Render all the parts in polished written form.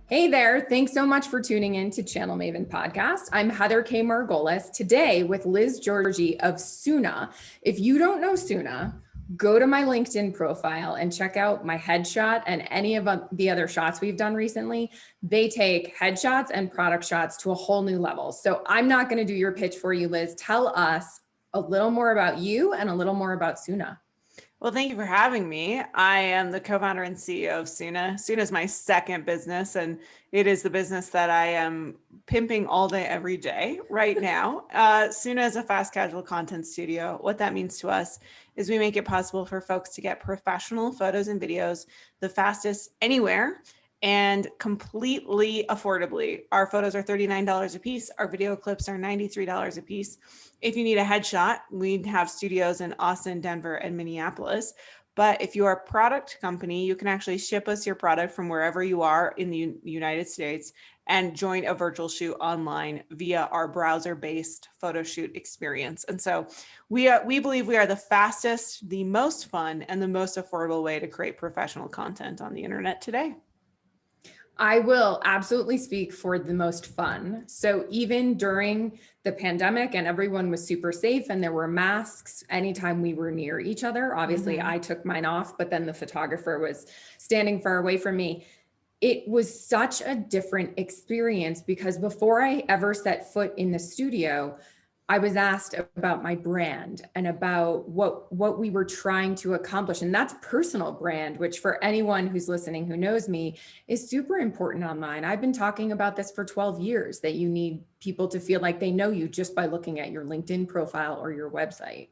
Hey there. Thanks so much for tuning in to Channel Maven Podcast. I'm Heather K. Margolis today with Liz Giorgi of Soona. If you don't know Soona, go to my LinkedIn profile and check out my headshot and any of the other shots we've done recently. They take headshots and product shots to a whole new level. So I'm not going to do your pitch for you, Liz. Tell us a little more about you and a little more about Soona. Well, thank you for having me. I am the co-founder and CEO of Soona. Soona is my second business, and it is the business that I am pimping all day, every day right now. Soona is a fast casual content studio. What that means to us is we make it possible for folks to get professional photos and videos the fastest anywhere and completely affordably. Our photos are $39 a piece. Our video clips are $93 a piece. If you need a headshot, we have studios in Austin, Denver, and Minneapolis. But if you are a product company, you can actually ship us your product from wherever you are in the United States and join a virtual shoot online via our browser-based photo shoot experience. And so we believe we are the fastest, the most fun, and the most affordable way to create professional content on the internet today. I will absolutely speak for the most fun. So even during the pandemic and everyone was super safe and there were masks anytime we were near each other, obviously I took mine off, but then the photographer was standing far away from me. It was such a different experience because before I ever set foot in the studio, I was asked about my brand and about what we were trying to accomplish. And that's personal brand, which for anyone who's listening who knows me is super important online. I've been talking about this for 12 years, that you need people to feel like they know you just by looking at your LinkedIn profile or your website.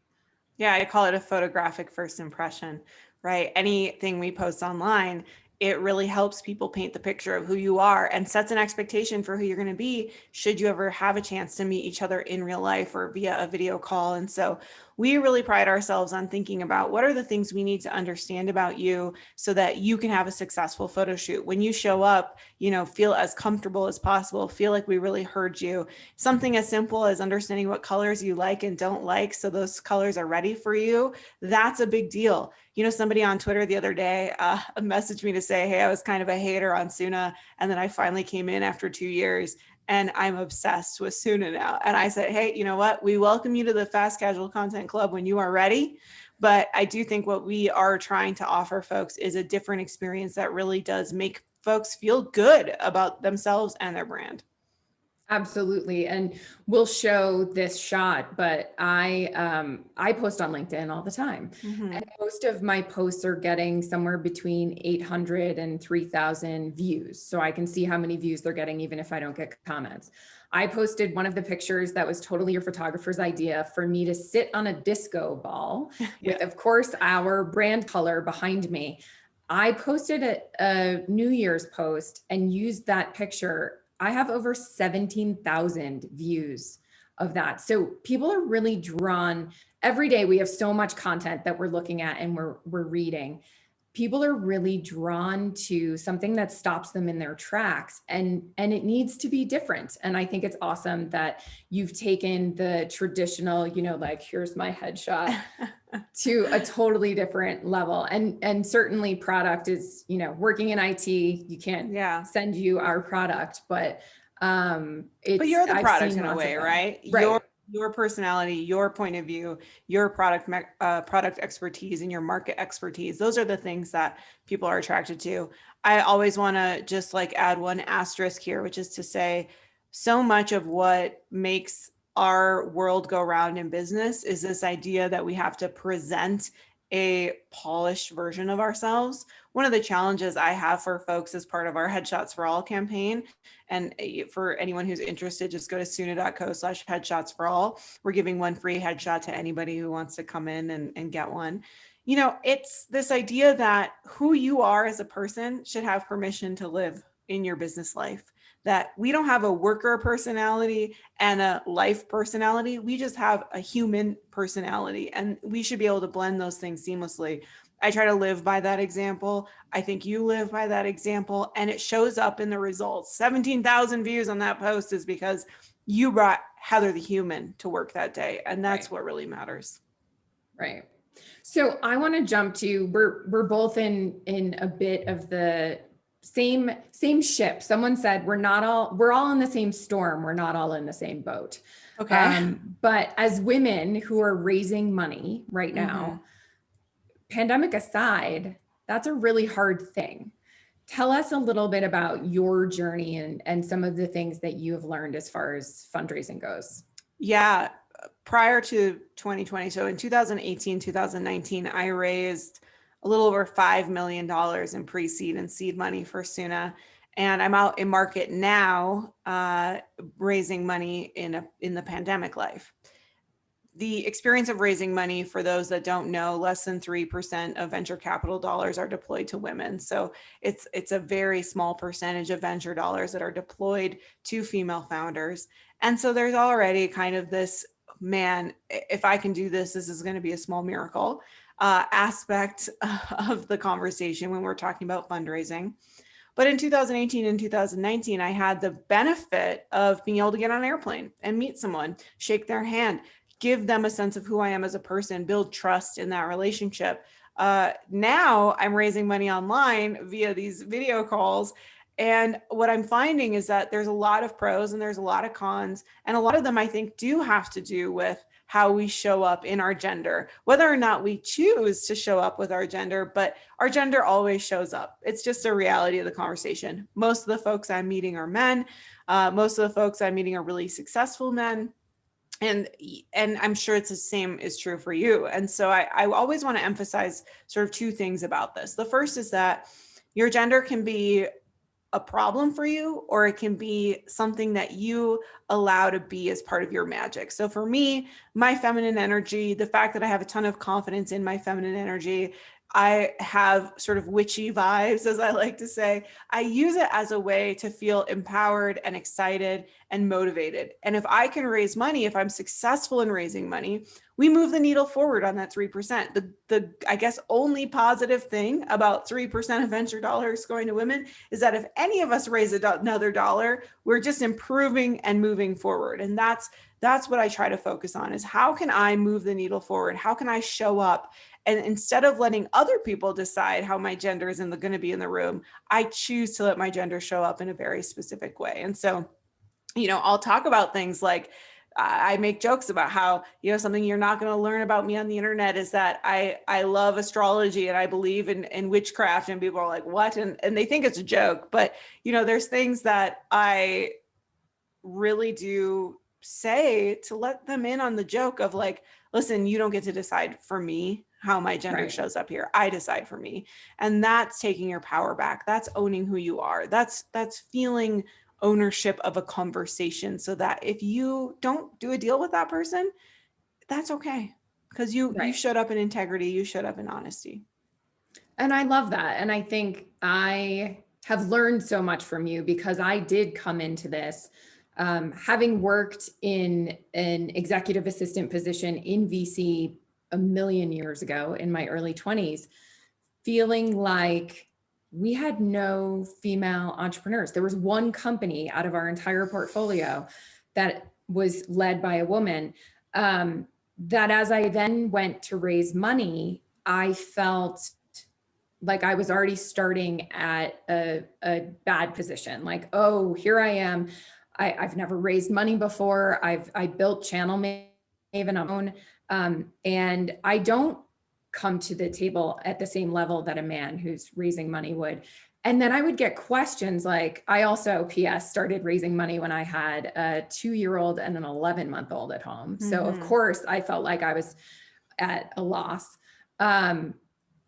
Yeah, I call it a photographic first impression, right? Anything we post online, it really helps people paint the picture of who you are and sets an expectation for who you're going to be should you ever have a chance to meet each other in real life or via a video call. And so we really pride ourselves on thinking about what are the things we need to understand about you so that you can have a successful photo shoot. When you show up, feel as comfortable as possible, feel like we really heard you. Something as simple as understanding what colors you like and don't like so those colors are ready for you. That's a big deal. Somebody on Twitter the other day messaged me to say, hey, I was kind of a hater on Soona. And then I finally came in after 2 years and I'm obsessed with Soona now. And I said, hey, you know what? We welcome you to the Fast Casual Content Club when you are ready. But I do think what we are trying to offer folks is a different experience that really does make folks feel good about themselves and their brand. Absolutely. And we'll show this shot, but I post on LinkedIn all the time. And most of my posts are getting somewhere between 800 and 3,000 views. So I can see how many views they're getting, even if I don't get comments. I posted one of the pictures that was totally your photographer's idea for me to sit on a disco ball with, of course, our brand color behind me. I posted a New Year's post and used that picture. I have over 17,000 views of that. So people are really drawn. Every day we have so much content that we're looking at and we're reading. People are really drawn to something that stops them in their tracks, and it needs to be different. And I think it's awesome that you've taken the traditional, like here's my headshot to a totally different level. And certainly product is, working in IT, you can't send you our product, but but you're the product in a way, right? Right. Your personality, your point of view, your product expertise and your market expertise. Those are the things that people are attracted to. I always want to just add one asterisk here, which is to say so much of what makes our world go round in business is this idea that we have to present a polished version of ourselves. One of the challenges I have for folks as part of our Headshots for All campaign, and for anyone who's interested, just go to soona.co/headshots for all. We're giving one free headshot to anybody who wants to come in and get one. It's this idea that who you are as a person should have permission to live in your business life. That we don't have a worker personality and a life personality. We just have a human personality, and we should be able to blend those things seamlessly. I try to live by that example. I think you live by that example, and it shows up in the results. 17,000 views on that post is because you brought Heather the human to work that day, and that's what really matters. Right. So I want to jump to, we're both in a bit of the same ship. Someone said, we're all in the same storm. We're not all in the same boat. Okay. But as women who are raising money right now, pandemic aside, that's a really hard thing. Tell us a little bit about your journey and some of the things that you have learned as far as fundraising goes. Yeah. Prior to 2020, so in 2018, 2019, I raised a little over $5 million in pre-seed and seed money for Soona. And I'm out in market now, raising money in the pandemic life. The experience of raising money, for those that don't know, less than 3% of venture capital dollars are deployed to women. So it's a very small percentage of venture dollars that are deployed to female founders. And so there's already kind of this, man, if I can do this, this is going to be a small miracle aspect of the conversation when we're talking about fundraising. But in 2018 and 2019, I had the benefit of being able to get on an airplane and meet someone, shake their hand, give them a sense of who I am as a person, build trust in that relationship. Now I'm raising money online via these video calls. And what I'm finding is that there's a lot of pros and there's a lot of cons. And a lot of them, I think, do have to do with how we show up in our gender, whether or not we choose to show up with our gender, but our gender always shows up. It's just a reality of the conversation. Most of the folks I'm meeting are men. Most of the folks I'm meeting are really successful men. And I'm sure it's the same is true for you. And so I always want to emphasize sort of two things about this. The first is that your gender can be a problem for you, or it can be something that you allow to be as part of your magic. So for me, my feminine energy, the fact that I have a ton of confidence in my feminine energy, I have sort of witchy vibes, as I like to say. I use it as a way to feel empowered and excited and motivated. And if I can raise money, if I'm successful in raising money, we move the needle forward on that 3%. The I guess only positive thing about 3% of venture dollars going to women is that if any of us raise another dollar, we're just improving and moving forward. And that's what I try to focus on, is how can I move the needle forward? How can I show up? And instead of letting other people decide how my gender is going to be in the room, I choose to let my gender show up in a very specific way. And so, I'll talk about things like, I make jokes about how, something you're not going to learn about me on the internet is that I love astrology and I believe in witchcraft, and people are like, what? And they think it's a joke, but there's things that I really do say to let them in on the joke of like, listen, you don't get to decide for me how my gender shows up here. I decide for me. And that's taking your power back. That's owning who you are. That's feeling ownership of a conversation, so that if you don't do a deal with that person, that's okay. Because you showed up in integrity, you showed up in honesty. And I love that. And I think I have learned so much from you, because I did come into this having worked in an executive assistant position in VC a million years ago in my early 20s, feeling like we had no female entrepreneurs. There was one company out of our entire portfolio that was led by a woman. That as I then went to raise money, I felt like I was already starting at a bad position. Like, oh, here I am. I've never raised money before. I built Channel Maven on my own. And I don't come to the table at the same level that a man who's raising money would. And then I would get questions like, I also, PS, started raising money when I had a 2-year-old and an 11-month-old at home. So of course I felt like I was at a loss. I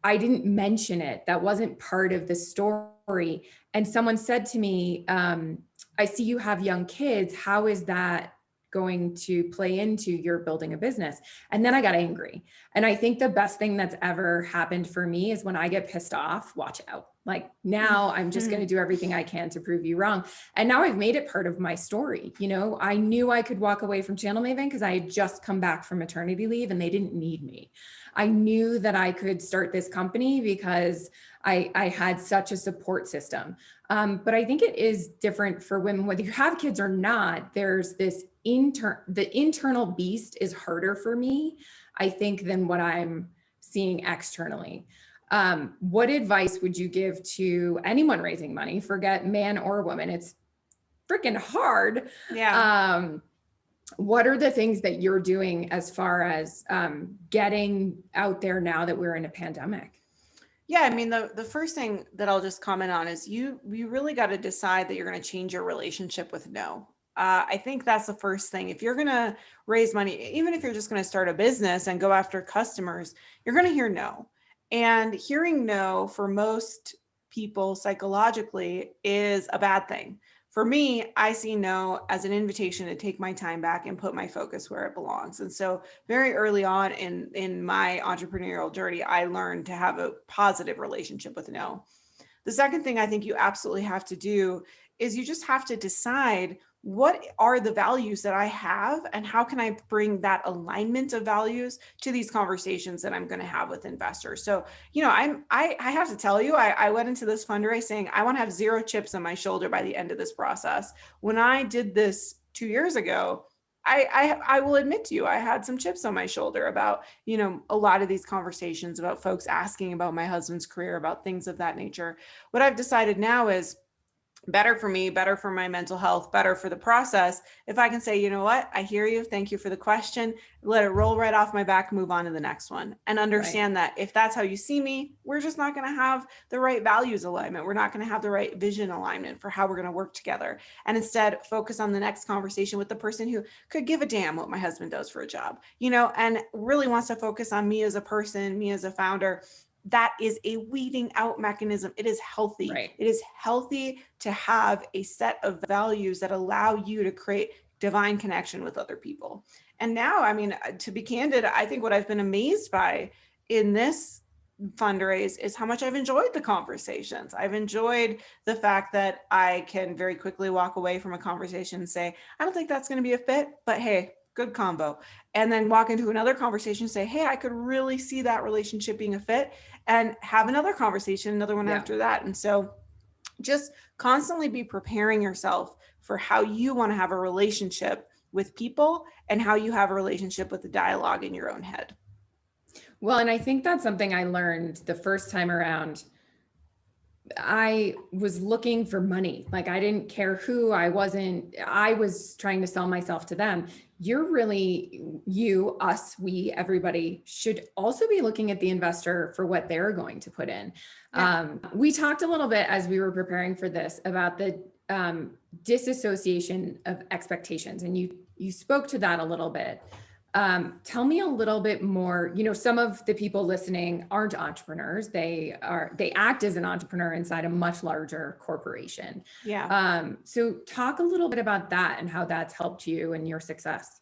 didn't mention it. That wasn't part of the story. And someone said to me, I see you have young kids. How is that going to play into your building a business? And then I got angry. And I think the best thing that's ever happened for me is when I get pissed off, watch out. Like, now I'm just going to do everything I can to prove you wrong. And now I've made it part of my story. I knew I could walk away from Channel Maven because I had just come back from maternity leave and they didn't need me. I knew that I could start this company because I had such a support system. But I think it is different for women, whether you have kids or not. There's this the internal beast is harder for me, I think, than what I'm seeing externally. What advice would you give to anyone raising money? Forget man or woman. It's freaking hard. Yeah. What are the things that you're doing as far as getting out there now that we're in a pandemic? Yeah, I mean, the first thing that I'll just comment on is you really got to decide that you're going to change your relationship with no. I think that's the first thing. If you're going to raise money, even if you're just going to start a business and go after customers, you're going to hear no. And hearing no for most people psychologically is a bad thing. For me, I see no as an invitation to take my time back and put my focus where it belongs. And so very early on in my entrepreneurial journey, I learned to have a positive relationship with no. The second thing I think you absolutely have to do is you just have to decide, what are the values that I have and how can I bring that alignment of values to these conversations that I'm going to have with investors. So, I have to tell you, I went into this fundraise saying I want to have 0 chips on my shoulder by the end of this process. When I did this 2 years ago, I will admit to you, I had some chips on my shoulder about, a lot of these conversations about folks asking about my husband's career, about things of that nature. What I've decided now is better for me, better for my mental health, better for the process. If I can say, you know what, I hear you. Thank you for the question. Let it roll right off my back, move on to the next one. And understand that if that's how you see me, we're just not going to have the right values alignment. We're not going to have the right vision alignment for how we're going to work together. And instead focus on the next conversation with the person who could give a damn what my husband does for a job, and really wants to focus on me as a person, me as a founder. That is a weeding out mechanism. It is healthy. Right. It is healthy to have a set of values that allow you to create divine connection with other people. And now, I mean, to be candid, I think what I've been amazed by in this fundraise is how much I've enjoyed the conversations. I've enjoyed the fact that I can very quickly walk away from a conversation and say, I don't think that's going to be a fit, but hey, good combo. And then walk into another conversation and say, hey, I could really see that relationship being a fit, and have another conversation, another one after that. And so just constantly be preparing yourself for how you want to have a relationship with people and how you have a relationship with the dialogue in your own head. Well, and I think that's something I learned the first time around. I was looking for money. Like, I didn't care who I was trying to sell myself to them. You're really, you, us, we, everybody should also be looking at the investor for what they're going to put in. Yeah. We talked a little bit as we were preparing for this about the disassociation of expectations. And you spoke to that a little bit. Tell me a little bit more. Some of the people listening aren't entrepreneurs. They act as an entrepreneur inside a much larger corporation. Yeah. So talk a little bit about that and how that's helped you and your success.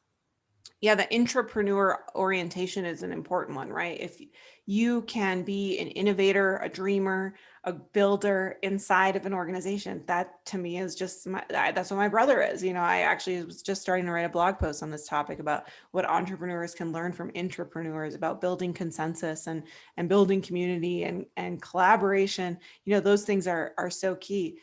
Yeah, the intrapreneur orientation is an important one, right? If you can be an innovator, a dreamer, a builder inside of an organization, that to me is just that's what my brother is. I actually was just starting to write a blog post on this topic about what entrepreneurs can learn from intrapreneurs, about building consensus and building community and collaboration. Those things are so key.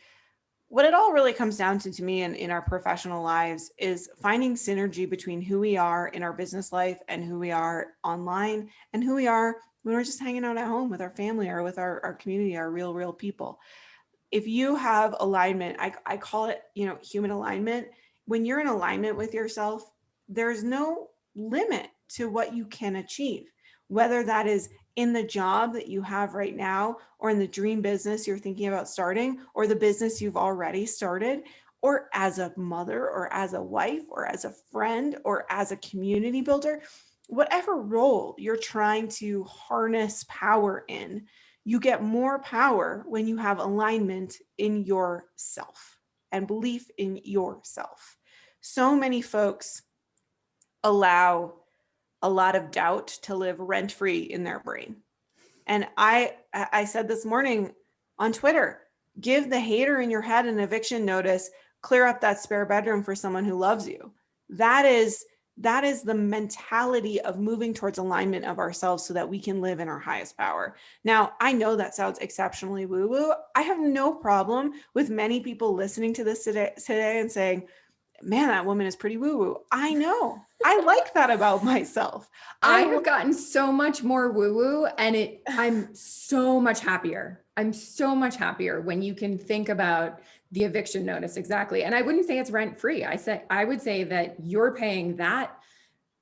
What it all really comes down to me in our professional lives is finding synergy between who we are in our business life and who we are online and who we are when we're just hanging out at home with our family or with our community, our real people. If you have alignment, I call it, human alignment. When you're in alignment with yourself, there's no limit to what you can achieve, whether that is in the job that you have right now, or in the dream business you're thinking about starting, or the business you've already started, or as a mother, or as a wife, or as a friend, or as a community builder, whatever role you're trying to harness power in, you get more power when you have alignment in yourself and belief in yourself. So many folks allow a lot of doubt to live rent-free in their brain. And I said this morning on Twitter, give the hater in your head an eviction notice, clear up that spare bedroom for someone who loves you. That is the mentality of moving towards alignment of ourselves so that we can live in our highest power. Now, I know that sounds exceptionally woo-woo. I have no problem with many people listening to this today and saying, man, that woman is pretty woo-woo. I know. I like that about myself. I have gotten so much more woo-woo, and I'm so much happier. I'm so much happier when you can think about the eviction notice. Exactly. And I wouldn't say it's rent-free. I would say that you're paying that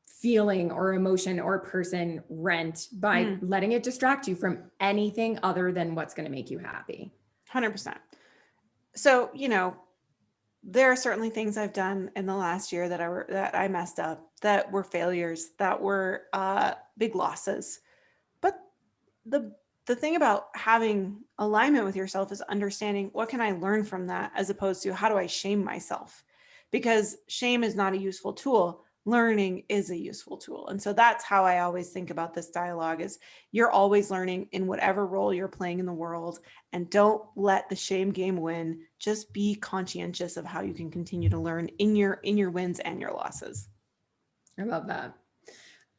feeling or emotion or person rent by letting it distract you from anything other than what's going to make you happy. 100%. So, there are certainly things I've done in the last year that I messed up, that were failures, that were big losses. But the thing about having alignment with yourself is understanding, what can I learn from that, as opposed to how do I shame myself? Because shame is not a useful tool. Learning is a useful tool. And so that's how I always think about this dialogue, is you're always learning in whatever role you're playing in the world, and don't let the shame game win. Just be conscientious of how you can continue to learn in your wins and your losses. I love that.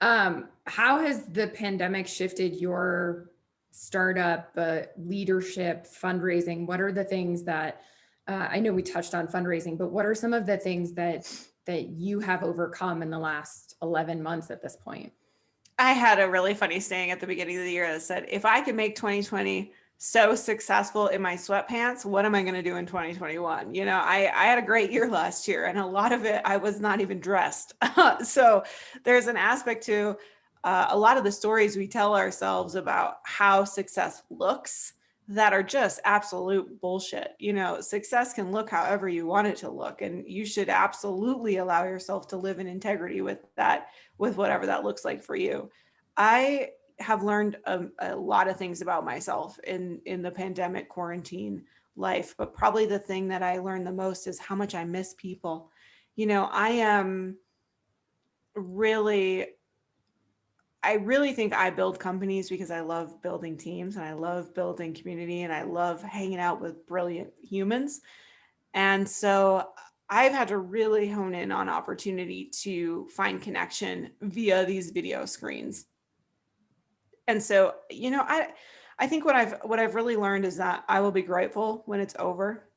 How has the pandemic shifted your startup, leadership, fundraising? What are the things that, I know we touched on fundraising, but what are some of the things that you have overcome in the last 11 months at this point? I had a really funny saying at the beginning of the year that said, if I could make 2020 so successful in my sweatpants, what am I going to do in 2021? I had a great year last year, and a lot of it, I was not even dressed. So there's an aspect to a lot of the stories we tell ourselves about how success looks that are just absolute bullshit. Success can look however you want it to look, and you should absolutely allow yourself to live in integrity with that, with whatever that looks like for you. I have learned a lot of things about myself in the pandemic quarantine life, but probably the thing that I learned the most is how much I miss people. I really think I build companies because I love building teams, and I love building community, and I love hanging out with brilliant humans. And so I've had to really hone in on opportunity to find connection via these video screens. And so, I think what I've really learned is that I will be grateful when it's over.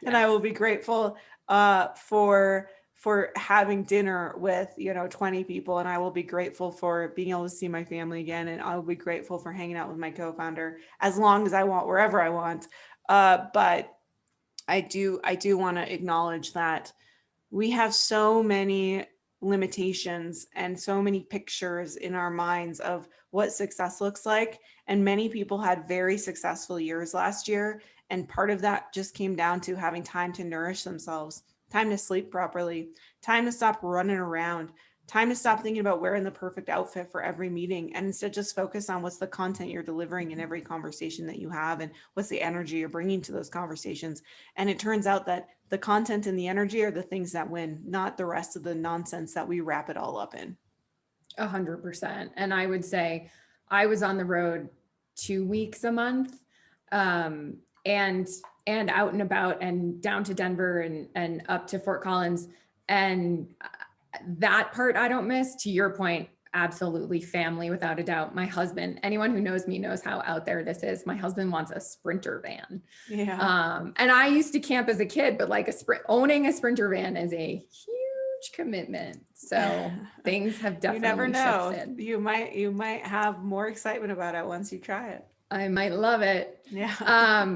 And I will be grateful for having dinner with 20 people, and I will be grateful for being able to see my family again, and I will be grateful for hanging out with my co-founder as long as I want, wherever I want. But I do want to acknowledge that we have so many limitations and so many pictures in our minds of what success looks like. And many people had very successful years last year. And part of that just came down to having time to nourish themselves, time to sleep properly, time to stop running around, time to stop thinking about wearing the perfect outfit for every meeting, and instead just focus on what's the content you're delivering in every conversation that you have, and what's the energy you're bringing to those conversations. And it turns out that the content and the energy are the things that win, not the rest of the nonsense that we wrap it all up in. 100%. And I would say I was on the road 2 weeks a month, and out and about, and down to Denver and up to Fort Collins. And that part I don't miss. To your point, absolutely family, without a doubt. My husband, anyone who knows me knows how out there this is. My husband wants a Sprinter van. Yeah. And I used to camp as a kid, but like owning a Sprinter van is a huge commitment. So things have definitely You never know. shifted. You might have more excitement about it once you try it. I might love it. Yeah.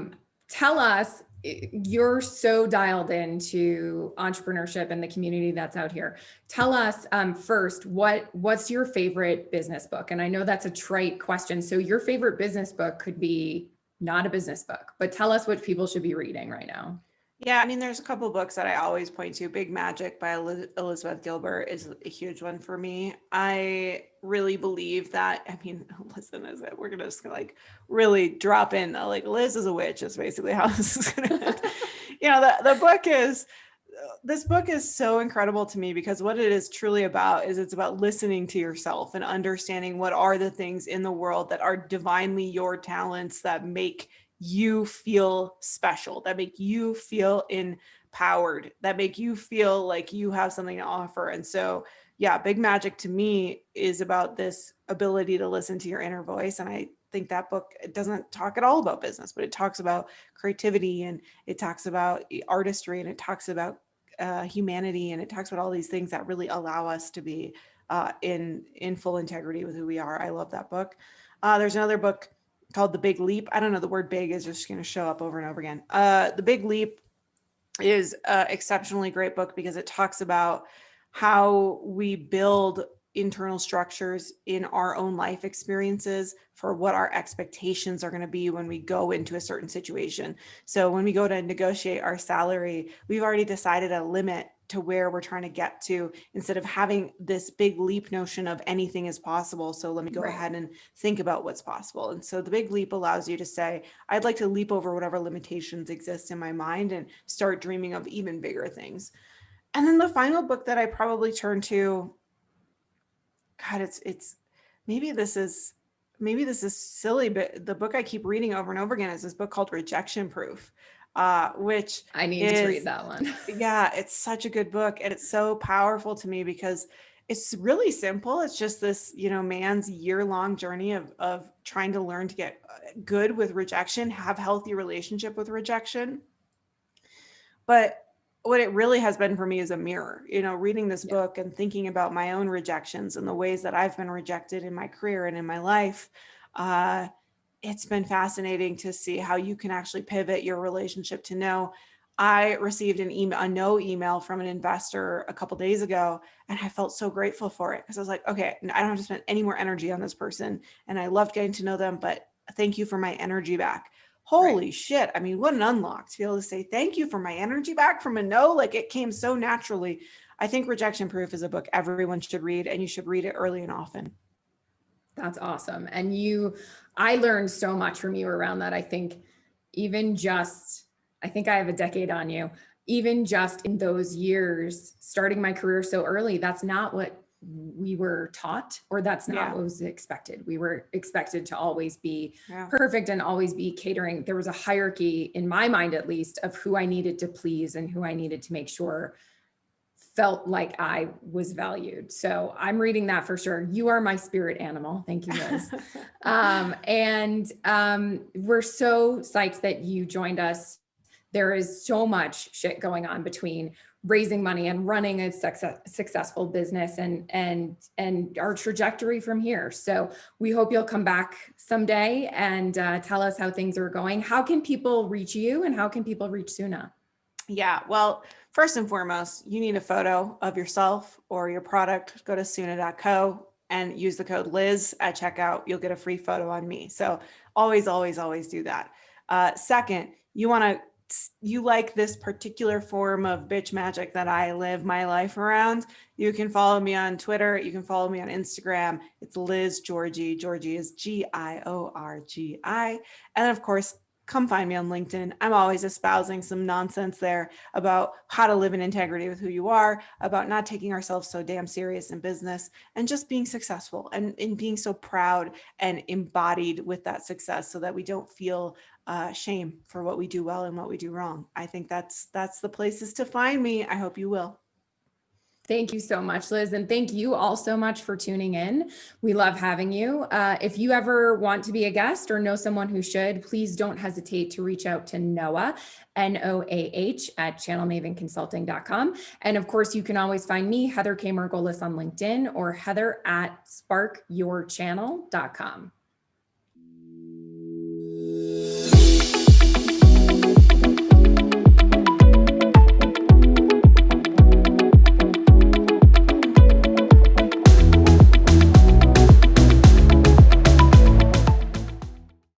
Tell us, you're so dialed into entrepreneurship and the community that's out here. Tell us first, what's your favorite business book? And I know that's a trite question. So your favorite business book could be not a business book, but tell us what people should be reading right now. Yeah, I mean, there's a couple of books that I always point to. Big Magic by Elizabeth Gilbert is a huge one for me. I really believe that, listen, we're going to just like really drop in, like Liz is a witch is basically how this is going to end. This book is so incredible to me, because what it is truly about is it's about listening to yourself and understanding what are the things in the world that are divinely your talents, that make you feel special, that make you feel empowered, that make you feel like you have something to offer. And so, yeah, Big Magic to me is about this ability to listen to your inner voice. And I think that book, it doesn't talk at all about business, but it talks about creativity, and it talks about artistry, and it talks about humanity, and it talks about all these things that really allow us to be in full integrity with who we are. I love that book. There's another book called The Big Leap. I don't know, the word big is just going to show up over and over again. The Big Leap is an exceptionally great book because it talks about how we build internal structures in our own life experiences for what our expectations are going to be when we go into a certain situation. So when we go to negotiate our salary, we've already decided a limit to where we're trying to get to, instead of having this big leap notion of anything is possible. So let me go ahead and think about what's possible. And so the Big Leap allows you to say, I'd like to leap over whatever limitations exist in my mind and start dreaming of even bigger things. And then the final book that I probably turn to, God, it's maybe this is silly, but the book I keep reading over and over again is this book called Rejection Proof, which I need to read that one. Yeah, it's such a good book, and it's so powerful to me because it's really simple. It's just this, man's year-long journey of trying to learn to get good with rejection, have healthy relationship with rejection. But what it really has been for me is a mirror, reading this book and thinking about my own rejections and the ways that I've been rejected in my career and in my life. It's been fascinating to see how you can actually pivot your relationship to no. I received a no email from an investor a couple of days ago, and I felt so grateful for it because I was like, okay, I don't have to spend any more energy on this person. And I loved getting to know them, but thank you for my energy back. Holy shit. I mean, what an unlock to be able to say, thank you for my energy back from a no. Like, it came so naturally. I think Rejection Proof is a book everyone should read, and you should read it early and often. That's awesome. And I learned so much from you around that. I think I have a decade on you, even just in those years, starting my career so early, that's not what we were taught, or that's not what was expected. We were expected to always be perfect and always be catering. There was a hierarchy, in my mind at least, of who I needed to please and who I needed to make sure felt like I was valued. So I'm reading that for sure. You are my spirit animal. Thank you, Liz. We're so psyched that you joined us. There is so much shit going on between raising money and running a successful business and our trajectory from here. So we hope you'll come back someday and tell us how things are going. How can people reach you, and how can people reach Soona? Yeah, well, first and foremost, you need a photo of yourself or your product. Go to soona.co and use the code Liz at checkout. You'll get a free photo on me. So always, always, always do that. Second, you like this particular form of bitch magic that I live my life around, you can follow me on Twitter. You can follow me on Instagram. It's Liz Giorgi. Giorgi is Giorgi. And of course, come find me on LinkedIn. I'm always espousing some nonsense there about how to live in integrity with who you are, about not taking ourselves so damn serious in business, and just being successful and being so proud and embodied with that success so that we don't feel shame for what we do well and what we do wrong. I think that's the places to find me. I hope you will. Thank you so much, Liz. And thank you all so much for tuning in. We love having you. If you ever want to be a guest or know someone who should, please don't hesitate to reach out to Noah, Noah, at channelmavenconsulting.com. And of course, you can always find me, Heather K. Margolis, on LinkedIn, or Heather at sparkyourchannel.com.